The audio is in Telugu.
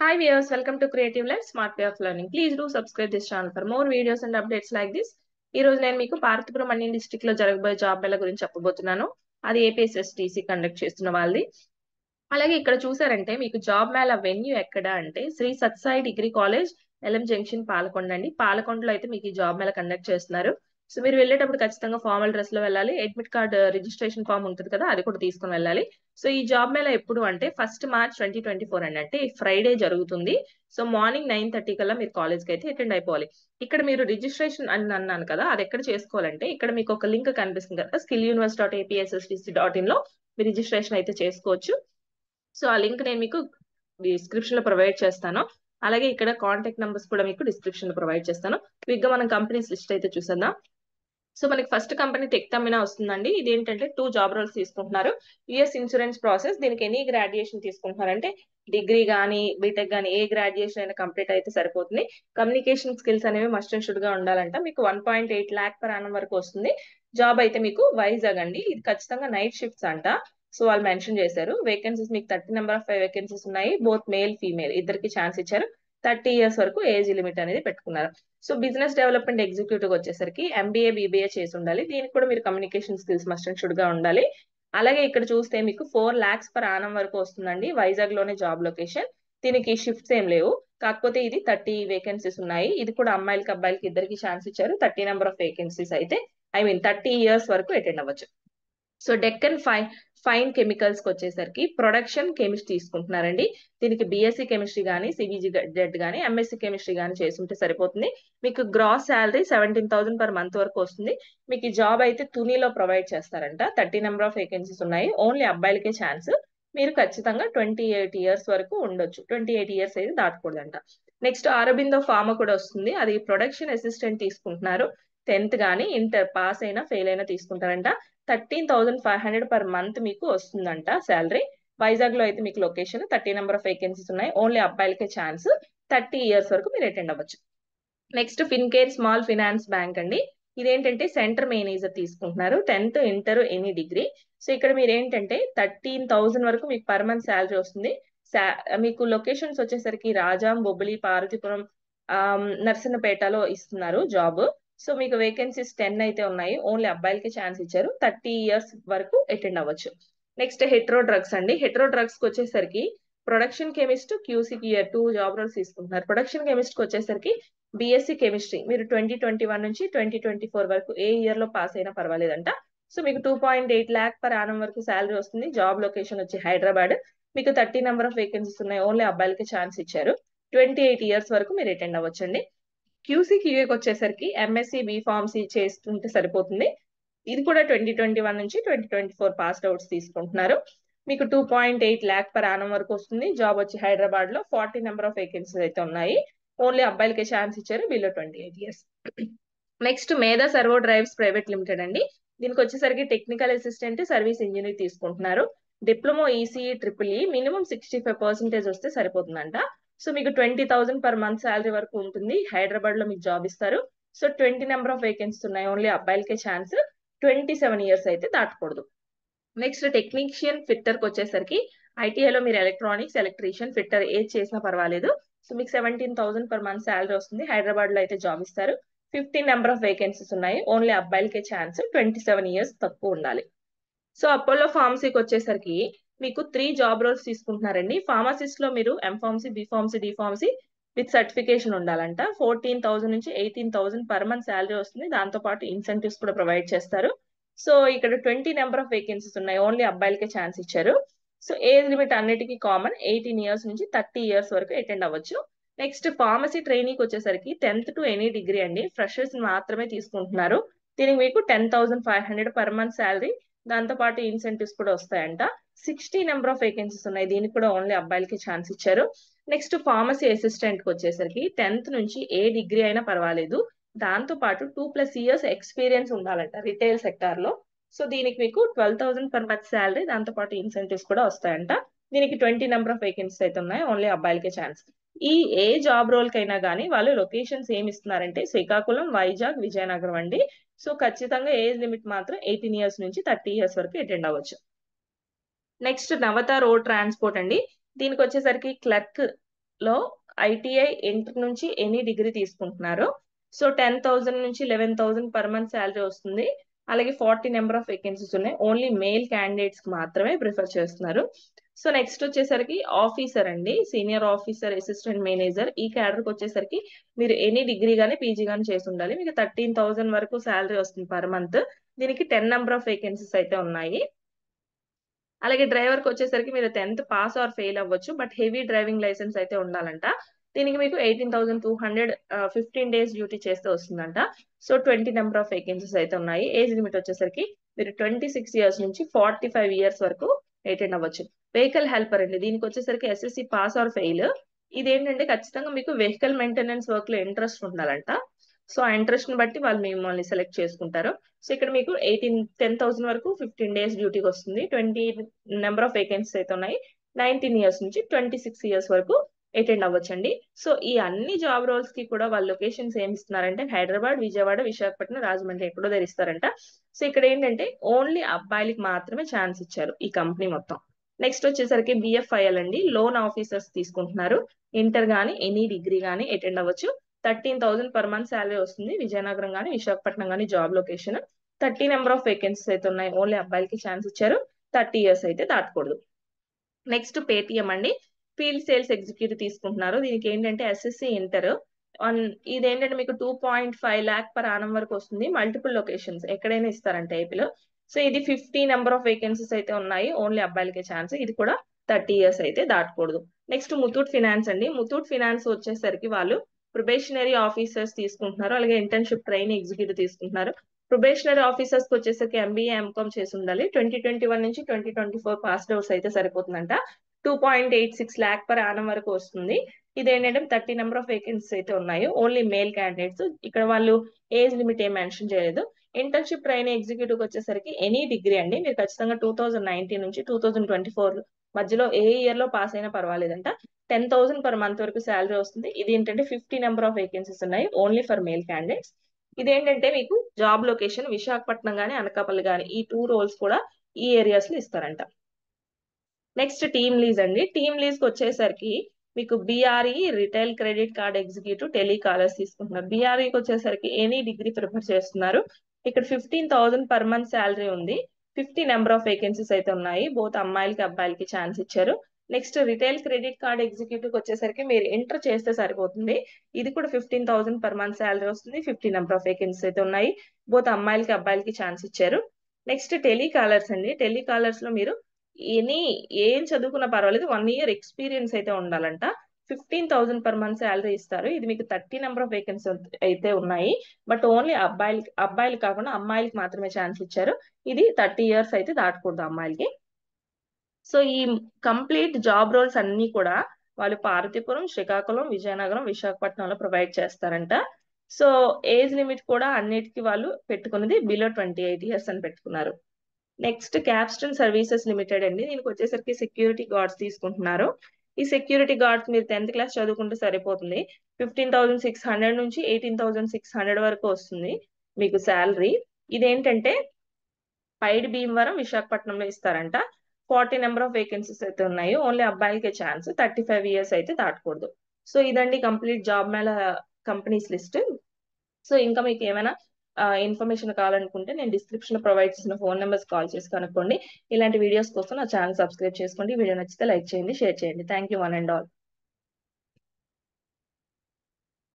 Hi viewers, welcome to Creative Life Smart Way of Learning. Please do subscribe this channel for more videos and updates like this. ఈ రోజు నేను మీకు పార్వతీపురం అన్యం డిస్ట్రిక్ట్ లో జరగబోయే జాబ్ మేళ గురించి చెప్పబోతున్నాను. అది ఏపీఎస్ఎస్టీసీ కండక్ట్ చేస్తున్న వాళ్ళది. అలాగే ఇక్కడ చూసారంటే మీకు జాబ్ మేళ వెన్యూ ఎక్కడ అంటే Shri Satsai degree college LM junction Palakonda అండి. పాలకొండలో అయితే మీకు ఈ జాబ్ మేళ కండక్ట్ చేస్తున్నారు. సో మీరు వెళ్ళేటప్పుడు ఖచ్చితంగా ఫార్మల్ డ్రెస్ లో వెళ్ళాలి. అడ్మిట్ కార్డ్ రిజిస్ట్రేషన్ ఫామ్ ఉంటుంది కదా, అది కూడా తీసుకుని వెళ్ళాలి. సో ఈ జాబ్ మేళ ఎప్పుడు అంటే 1 March 2024 అండి, అంటే ఫ్రైడే జరుగుతుంది. సో మార్నింగ్ 9:30 కల్లా మీరు కాలేజ్ కి అయితే అటెండ్ అయిపోవాలి. ఇక్కడ మీరు రిజిస్ట్రేషన్ అని అన్నాను కదా, అది ఎక్కడ చేసుకోవాలంటే ఇక్కడ మీకు ఒక లింక్ కనిపిస్తుంది కదా, skilluniverse.apsstc.in లో మీరు రిజిస్ట్రేషన్ అయితే చేసుకోవచ్చు. సో ఆ లింక్ నేను మీకు డిస్క్రిప్షన్ లో ప్రొవైడ్ చేస్తాను. అలాగే ఇక్కడ కాంటాక్ట్ నెంబర్స్ కూడా మీకు డిస్క్రిప్షన్ లో ప్రొవైడ్ చేస్తాను. క్విక్ గా మనం కంపెనీస్ లిస్ట్ అయితే చూసేద్దాం. సో మనకి ఫస్ట్ కంపెనీ టెక్టమినా వస్తుందండి. ఇది ఏంటంటే 2 జాబ్ రోల్స్ తీసుకుంటున్నారు. యుఎస్ ఇన్సూరెన్స్ ప్రాసెస్, దీనికి ఎనీ గ్రాడ్యుయేషన్ తీసుకుంటున్నారంటే డిగ్రీ కానీ బీటెక్ కానీ ఏ గ్రాడ్యుయేషన్ అయినా కంప్లీట్ అయితే సరిపోతుంది. కమ్యూనికేషన్ స్కిల్స్ అనేవి మస్ట్ అండ్ షుడ్ గా ఉండాలంట. మీకు 1.8 lakh per annum వరకు వస్తుంది. జాబ్ అయితే మీకు వైజాగ్ అండి. ఇది ఖచ్చితంగా నైట్ షిఫ్ట్స్ అంట. సో వాళ్ళు మెన్షన్ చేశారు. వేకెన్సీస్ మీకు 30 నెంబర్ ఆఫ్ వేకెన్సీస్ ఉన్నాయి. బోత్ మేల్ ఫీమేల్ ఇద్దరికి ఛాన్స్ ఇచ్చారు. 30 years వరకు ఏజ్ లిమిట్ అనేది పెట్టుకున్నారు. సో బిజినెస్ డెవలప్మెంట్ ఎగ్జిక్యూటివ్ వచ్చేసరికి ఎంబీఏ బీబీఏ చేసి ఉండాలి. దీనికి కూడా మీరు communication skills must and should గా ఉండాలి. అలాగే ఇక్కడ చూస్తే మీకు 4 lakhs per annum వరకు వస్తుందండి. వైజాగ్ లోనే జాబ్ లొకేషన్. దీనికి షిఫ్ట్స్ ఏం లేవు. కాకపోతే ఇది 30 వేకెన్సీస్ ఉన్నాయి. ఇది కూడా అమ్మాయిలకి అబ్బాయిలకి ఇద్దరికి ఛాన్స్ ఇచ్చారు. 30 నెంబర్ ఆఫ్ వేకెన్సీస్ అయితే 30 years వరకు అటెండ్ అవ్వచ్చు. సో డెక్కన్ ఫైన్ కెమికల్స్ కి వచ్చేసరికి ప్రొడక్షన్ కెమిస్ట్రీ తీసుకుంటున్నారండి. దీనికి బీఎస్సీ కెమిస్ట్రీ కానీ సిబిజీ జెడ్ కానీ ఎంఎస్సీ కెమిస్ట్రీ కానీ చేసుంటే సరిపోతుంది. మీకు గ్రాస్ శాలరీ 17,000 per month వరకు వస్తుంది. మీకు ఈ జాబ్ అయితే తునిలో ప్రొవైడ్ చేస్తారంట. 30 నెంబర్ ఆఫ్ వేకెన్సీస్ ఉన్నాయి. ఓన్లీ అబ్బాయిలకే ఛాన్స్. మీరు ఖచ్చితంగా 28 years వరకు ఉండొచ్చు. 28 years అయితే దాటకూడదంట. నెక్స్ట్ అరబిందో ఫార్మా కూడా వస్తుంది. అది ప్రొడక్షన్ అసిస్టెంట్ తీసుకుంటున్నారు. 10th కానీ ఇంటర్ పాస్ అయినా ఫెయిల్ అయినా తీసుకుంటారంట. 13,500 per month మీకు వస్తుందంట శాలరీ. వైజాగ్ లో అయితే మీకు లొకేషన్ 30 నెంబర్ ఆఫ్ వేకెన్సీస్ ఉన్నాయి. ఓన్లీ అబ్బాయిలకే ఛాన్స్. 30 years వరకు మీరు అటెండ్ అవ్వచ్చు. Next Fincare small finance bank అండి. ఇదేంటంటే సెంటర్ మేనేజర్ తీసుకుంటున్నారు. 10th inter any degree. So ఇక్కడ మీరు ఏంటంటే 13,000 వరకు మీకు పర్ మంత్ శాలరీ వస్తుంది. మీకు లొకేషన్స్ వచ్చేసరికి రాజాం, బొబ్బిలి, పార్వతీపురం, నర్సన్నపేటలో ఇస్తున్నారు జాబ్. సో మీకు వేకెన్సీస్ 10 అయితే ఉన్నాయి. ఓన్లీ అబ్బాయిలకి ఛాన్స్ ఇచ్చారు. 30 years వరకు అటెండ్ అవ్వచ్చు. నెక్స్ట్ హెట్రో డ్రగ్స్ అండి. హెట్రో డ్రగ్స్ కి వచ్చేసరికి production chemist, QC 2 job roles తీసుకుంటున్నారు. ప్రొడక్షన్ కెమిస్ట్ కి వచ్చేసరికి బీఎస్సీ కెమిస్ట్రీ మీరు 2021 నుంచి 2024 వరకు ఏ ఇయర్ లో పాస్ అయినా పర్వాలేదంట. సో మీకు 2.8 lakh per annum వరకు శాలరీ వస్తుంది. జాబ్ లొకేషన్ వచ్చి హైదరాబాద్. మీకు 30 నెంబర్ ఆఫ్ వేకెన్సీస్ ఉన్నాయి. ఓన్లీ అబ్బాయిలకి ఛాన్స్ ఇచ్చారు. 28 years వరకు మీరు అటెండ్ అవ్వచ్చండి. క్యూసీ క్యూఏకి వచ్చేసరికి ఎంఎస్సీ బీఫార్మసీ చేస్తుంటే సరిపోతుంది. ఇది కూడా 2021 నుంచి 2024 పాస్డ్ అవుట్స్ తీసుకుంటున్నారు. మీకు 2.8 lakh per annum వరకు వస్తుంది. జాబ్ వచ్చి హైదరాబాద్ లో 40 నెంబర్ ఆఫ్ వేకెన్సీస్ అయితే ఉన్నాయి. ఓన్లీ అబ్బాయిలకే ఛాన్స్ ఇచ్చారు. Below 28 years. నెక్స్ట్ మేధా సర్వో డ్రైవ్స్ ప్రైవేట్ లిమిటెడ్ అండి. దీనికి వచ్చేసరికి టెక్నికల్ అసిస్టెంట్, సర్వీస్ ఇంజనీర్ తీసుకుంటున్నారు. Diploma ECE triple E minimum 65% వస్తే సరిపోతుందంట. సో మీకు 20,000 per month శాలరీ వరకు ఉంటుంది. హైదరాబాద్ లో మీకు జాబ్ ఇస్తారు. సో 20 నెంబర్ ఆఫ్ వేకెన్సీస్ ఉన్నాయి. ఓన్లీ అబ్బాయిలకే ఛాన్స్. 27 years అయితే దాటకూడదు. నెక్స్ట్ టెక్నీషియన్ ఫిట్టర్ కి వచ్చేసరికి ఐటీఐలో మీరు ఎలక్ట్రానిక్స్, ఎలక్ట్రీషియన్, ఫిట్టర్ ఏది చేసినా పర్వాలేదు. సో మీకు 17,000 per month శాలరీ వస్తుంది. హైదరాబాద్ లో అయితే జాబ్ ఇస్తారు. 15 నెంబర్ ఆఫ్ వేకెన్సీస్ ఉన్నాయి. ఓన్లీ అబ్బాయిలకే ఛాన్స్. 27 years తక్కువ ఉండాలి. సో అపోలో ఫార్మసీకి వచ్చేసరికి మీకు 3 జాబ్ రోల్స్ తీసుకుంటున్నారండి. ఫార్మసిస్ట్ లో మీరు M Pharmacy, B Pharmacy, D Pharmacy with certification ఉండాలంట. 14,000 నుంచి 18,000 per month శాలరీ వస్తుంది. దాంతో పాటు ఇన్సెంటివ్స్ కూడా ప్రొవైడ్ చేస్తారు. సో ఇక్కడ 20 నెంబర్ ఆఫ్ వేకెన్సీస్ ఉన్నాయి. ఓన్లీ అబ్బాయిలకే ఛాన్స్ ఇచ్చారు. సో ఏజ్ లిమిట్ అన్నిటికీ కామన్. 18 years నుంచి 30 years వరకు అటెండ్ అవ్వచ్చు. నెక్స్ట్ ఫార్మసీ ట్రైనీకి వచ్చేసరికి 10th to ఎనీ డిగ్రీ అండి. ఫ్రెషర్స్ మాత్రమే తీసుకుంటున్నారు. దీనికి మీకు 10,500 per month శాలరీ. దాంతో పాటు ఇన్సెంటివ్స్ కూడా వస్తాయంట. 60 నెంబర్ ఆఫ్ వేకెన్సీస్ ఉన్నాయి. దీనికి కూడా ఓన్లీ అబ్బాయిలకి ఛాన్స్ ఇచ్చారు. నెక్స్ట్ ఫార్మసీ అసిస్టెంట్ కి వచ్చేసరికి 10th నుంచి ఏ డిగ్రీ అయినా పర్వాలేదు. దాంతో పాటు 2+ years ఎక్స్పీరియన్స్ ఉండాలంట రిటైల్ సెక్టార్ లో. సో దీనికి మీకు 12,000 per month శాలరీ. దాంతో పాటు ఇన్సెంటివ్స్ కూడా వస్తాయంట. దీనికి 20 నెంబర్ ఆఫ్ వేకెన్సీస్ అయితే ఉన్నాయి. ఓన్లీ అబ్బాయిలకే ఛాన్స్. ఈ ఏ జాబ్ రోల్ కైనా కానీ వాళ్ళు లొకేషన్స్ ఏమి ఇస్తున్నారంటే శ్రీకాకుళం, వైజాగ్, విజయనగరం అండి. సో ఖచ్చితంగా ఏజ్ లిమిట్ మాత్రం 18 years నుంచి 30 years వరకు అటెండ్ అవ్వచ్చు. నెక్స్ట్ నవత రోడ్ ట్రాన్స్పోర్ట్ అండి. దీనికి వచ్చేసరికి క్లర్క్ లో ఐటీఐ ఇంటర్ నుంచి ఎనీ డిగ్రీ తీసుకుంటున్నారు. సో 10,000 నుంచి 11,000 పర్ మంత్ శాలరీ వస్తుంది. అలాగే 40 నెంబర్ ఆఫ్ వేకెన్సీస్ ఉన్నాయి. ఓన్లీ మేల్ క్యాండిడేట్స్ కి మాత్రమే ప్రిఫర్ చేస్తున్నారు. సో నెక్స్ట్ వచ్చేసరికి ఆఫీసర్ అండి, సీనియర్ ఆఫీసర్, అసిస్టెంట్ మేనేజర్. ఈ క్యాడర్కి వచ్చేసరికి మీరు ఎనీ డిగ్రీ గానీ పీజీ గానీ చేసి ఉండాలి. మీకు 13,000 వరకు శాలరీ వస్తుంది పర్ మంత్. దీనికి 10 నెంబర్ ఆఫ్ వేకెన్సీస్ అయితే ఉన్నాయి. అలాగే డ్రైవర్ కి వచ్చేసరికి మీరు 10th పాస్ ఆర్ ఫెయిల్ అవ్వచ్చు, బట్ హెవీ డ్రైవింగ్ లైసెన్స్ అయితే ఉండాలంట. దీనికి మీకు 18,200 15 డేస్ డ్యూటీ చేస్తే వస్తుందంట. సో 20 నెంబర్ ఆఫ్ వేకెన్సీస్ అయితే ఉన్నాయి. ఏజ్ లిమిట్ వచ్చేసరికి మీరు 26 ఇయర్స్ నుంచి 45 ఇయర్స్ వరకు అటెండ్ అవ్వచ్చు. వెహికల్ హెల్పర్ అండి, దీనికి వచ్చేసరికి ఎస్ఎస్సి పాస్ ఆర్ ఫెయిల్. ఇదేంటంటే ఖచ్చితంగా మీకు వెహికల్ మెయింటెనెన్స్ వర్క్ లో ఇంట్రెస్ట్ ఉండాలంట. సో ఆ ఇంట్రెస్ట్ ని బట్టి వాళ్ళు మిమ్మల్ని సెలెక్ట్ చేసుకుంటారు. సో ఇక్కడ మీకు 10,000 వరకు 15 డేస్ డ్యూటీకి వస్తుంది. 20 నెంబర్ ఆఫ్ వేకెన్సీస్ అయితే ఉన్నాయి. 19 ఇయర్స్ నుంచి 26 ఇయర్స్ వరకు అటెండ్ అవ్వచ్చండి. సో ఈ అన్ని జాబ్ రోల్స్ కి కూడా వాళ్ళ లొకేషన్స్ ఏమి ఇస్తున్నారంటే హైదరాబాద్, విజయవాడ, విశాఖపట్నం, రాజమండ్రి ఎక్కడో ధరిస్తారంట. సో ఇక్కడ ఏంటంటే ఓన్లీ అబ్బాయిలకి మాత్రమే ఛాన్స్ ఇచ్చారు ఈ కంపెనీ మొత్తం. నెక్స్ట్ వచ్చేసరికి బిఎఫ్ఐఎల్ అండి, లోన్ ఆఫీసర్స్ తీసుకుంటున్నారు. ఇంటర్ గానీ ఎనీ డిగ్రీ గానీ అటెండ్ అవ్వచ్చు. 13,000 పర్ మంత్ శాలరీ వస్తుంది. విజయనగరం గానీ విశాఖపట్నం గానీ job location. 30 number of vacancies అయితే ఉన్నాయి. ఓన్లీ అబ్బాయిలకి ఛాన్స్ ఇచ్చారు. 30 ఇయర్స్ అయితే దాటకూడదు. నెక్స్ట్ పేటిఎం అండి, ఫీల్డ్ సేల్స్ ఎగ్జిక్యూటివ్ తీసుకుంటున్నారు. దీనికి ఏంటంటే ఎస్ఎస్సి ఇంటర్. ఇదేంటంటే మీకు 2.5 lakh పర్ ఆనం వరకు వస్తుంది. మల్టిపుల్ లొకేషన్స్ ఎక్కడైనా ఇస్తారంట ఏపీలో. సో ఇది 50 నెంబర్ ఆఫ్ వేకెన్సీస్ అయితే ఉన్నాయి. ఓన్లీ అబ్బాయిలకే ఛాన్స్. ఇది కూడా 30 ఇయర్స్ అయితే దాటకూడదు. నెక్స్ట్ ముతూట్ ఫినాన్స్ అండి, ముతూట్ ఫినాన్స్ వచ్చేసరికి వాళ్ళు ప్రొబేషనరీ ఆఫీసర్స్ తీసుకుంటున్నారు. అలాగే ఇంటర్న్షిప్ ట్రైనింగ్ ఎగ్జిక్యూటివ్ తీసుకుంటున్నారు. ప్రొబేషనరీ ఆఫీసర్స్ కి వచ్చేసరికి ఎంబీఏ ఎంకామ్ చేసి ఉండాలి. 2021 నుంచి 2024 పాస్ అవుట్స్ అయితే సరిపోతుందంట. 2.86 lakh పర్ ఆనం వరకు వస్తుంది. ఇదేంటంటే 30 నెంబర్ ఆఫ్ వేకెన్సీస్ అయితే ఉన్నాయి. Only male candidates. ఇక్కడ వాళ్ళు ఏజ్ లిమిట్ ఏం మెన్షన్ చేయలేదు. ఇంటర్న్షిప్ ట్రైనింగ్ ఎగ్జిక్యూటివ్ వచ్చేసరికి ఎనీ డిగ్రీ అండి, మీరు ఖచ్చితంగా 2019 నుంచి 2024 మధ్యలో ఏ ఇయర్ లో పాస్ అయినా పర్వాలేదంట. 10,000 పర్ మంత్ వరకు శాలరీ వస్తుంది. ఇది ఏంటంటే 50 నెంబర్ ఆఫ్ వేకెన్సీస్ ఉన్నాయి. Only for male candidates. ఇదేంటంటే మీకు జాబ్ లొకేషన్ విశాఖపట్నం గానీ అనకాపల్లి గానీ ఈ 2 రోల్స్ కూడా ఈ ఏరియాస్ లో ఇస్తారంట. నెక్స్ట్ టీమ్ లీజ్ అండి, టీమ్ లీజ్ కి వచ్చేసరికి మీకు BRE retail credit card executive telecallers తీసుకుంటున్నారు. బీఆర్ఈకి వచ్చేసరికి ఎనీ డిగ్రీ ప్రిఫర్ చేస్తున్నారు. ఇక్కడ 15,000 పర్ మంత్ శాలరీ ఉంది. 50 నెంబర్ ఆఫ్ వేకెన్సీస్ అయితే ఉన్నాయి. బోత్ అమ్మాయిలకి అబ్బాయిలకి ఛాన్స్ ఇచ్చారు. Next retail credit card executive వచ్చేసరికి మీరు ఎంటర్ చేస్తే సరిపోతుంది. ఇది కూడా 15,000 పర్ మంత్ శాలరీ వస్తుంది. 50 నెంబర్ ఆఫ్ వేకెన్సీస్ అయితే ఉన్నాయి. బోత్ అమ్మాయిలకి అబ్బాయిలకి ఛాన్స్ ఇచ్చారు. నెక్స్ట్ టెలికాలర్స్ అండి, టెలికాలర్స్ లో మీరు ఏం చదువుకున్నా పర్వాలేదు, 1 year ఎక్స్పీరియన్స్ అయితే ఉండాలంట. 15,000 పర్ మంత్ శాలరీ ఇస్తారు. ఇది మీకు 30 నెంబర్ ఆఫ్ వేకెన్సీ అయితే ఉన్నాయి. బట్ ఓన్లీ అబ్బాయిలు కాకుండా అమ్మాయిలకి మాత్రమే ఛాన్స్ ఇచ్చారు. ఇది 30 ఇయర్స్ అయితే దాటకూడదు అమ్మాయిలకి. సో ఈ కంప్లీట్ జాబ్ రోల్స్ అన్ని కూడా వాళ్ళు పార్వతీపురం, శ్రీకాకుళం, విజయనగరం, విశాఖపట్నంలో ప్రొవైడ్ చేస్తారంట. సో ఏజ్ లిమిట్ కూడా అన్నిటికీ వాళ్ళు పెట్టుకున్నది బిలో 28 ఇయర్స్ అని పెట్టుకున్నారు. నెక్స్ట్ క్యాప్స్టన్ సర్వీసెస్ లిమిటెడ్ అండి, దీనికి వచ్చేసరికి సెక్యూరిటీ గార్డ్స్ తీసుకుంటున్నారు. ఈ సెక్యూరిటీ గార్డ్స్ మీరు 10th క్లాస్ చదువుకుంటే సరిపోతుంది. 15,600 నుంచి 18,600 వరకు వస్తుంది మీకు శాలరీ. ఇదేంటంటే పైడి భీమవరం, విశాఖపట్నంలో ఇస్తారంట. 40 నెంబర్ ఆఫ్ వేకెన్సీస్ అయితే ఉన్నాయి. ఓన్లీ అబ్బాయిలకే ఛాన్స్. 35 ఇయర్స్ అయితే దాటకూడదు. సో ఇదండి complete job Mela companies list. So ఇంకా మీకు ఏమైనా ఇన్ఫర్మేషన్ కావాలనుకుంటే నేను డిస్క్రిప్షన్ లో ప్రొవైడ్ చేసిన ఫోన్ నెంబర్స్ కాల్ చేసి కనుక్కోండి. ఇలాంటి వీడియోస్ కోసం నా ఛానల్ సబ్స్క్రైబ్ చేసుకోండి. వీడియో నచ్చితే లైక్ చేయండి, షేర్ చేయండి. Thank you one and all.